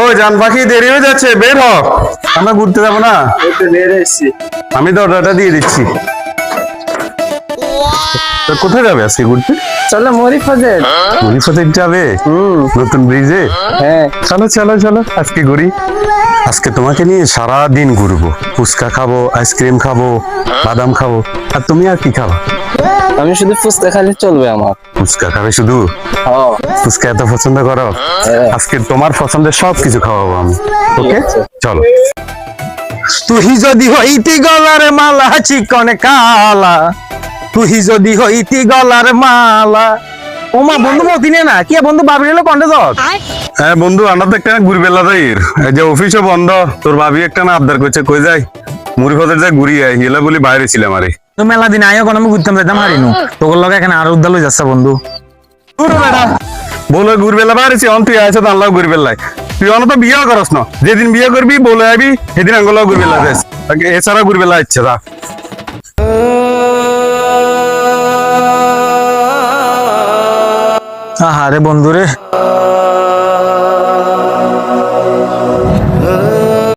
ও জান পাখি দেরি হয়ে যাচ্ছে, বের হ। আমরা ঘুরতে যাবো না? আমি তো অর্ডারটা দিয়ে দিচ্ছি। তো কোথায় যাবে আজকে ঘুরতে? চলো মরিফাজের। মরিফাজের যাবে? নতুন ব্রিজে? হ্যাঁ চলো চলো চলো আজকে ঘুরি। আজকে তোমাকে নিয়ে সারা দিন ঘুরবো, ফুচকা খাবো, আইসক্রিম খাবো, বাদাম খাবো। আর তুমি আর কি খাবা? আমি শুধু ফুচকা খাইলে চলবে আমার। ফুচকা খাবে শুধু? হ্যাঁ ফুচকা এত পছন্দ করো? হ্যাঁ। আজকে তোমার পছন্দের সবকিছু খাওয়াবো আমি। ওকে আছে। চলো। তুই যদি হইতি গলার মালা চিকন কালা, তুই যদি হইতি গলার মালা। ওমা বন্ধু মতিনে না কি বন্ধু বাবরি এলো কন্ডে দত। হ্যাঁ বন্ধু আমরা তো একটা ঘুরবেলা যাইর, এই যে অফিসও বন্ধ, তোর ভাবি একটা না আবদার করছে, কই যাই মুড়িফাদের যাই ঘুরি আই হিলা বলি বাইরে ছিলাম আরে। তো মেলা দিন আয়ো কোন আমি ঘুরতাম যেতাম হারিনু তোর লগে এখানে আরো উদ্দাল হয়ে যাচ্ছে বন্ধু। পুরো বেটা বলে ঘুরবেলা বাইরেছি, অন তুই আইছ তো আল্লাহ ঘুরবেলাই। তুই অন তো বিয়ে করস না, যেদিন বিয়ে করবি বলে আবি সেদিন আঙ্গুলাও ঘুরবেলা যাস, এছাড়া ঘুরবেলা ইচ্ছে যা। আহারে বন্ধু রে,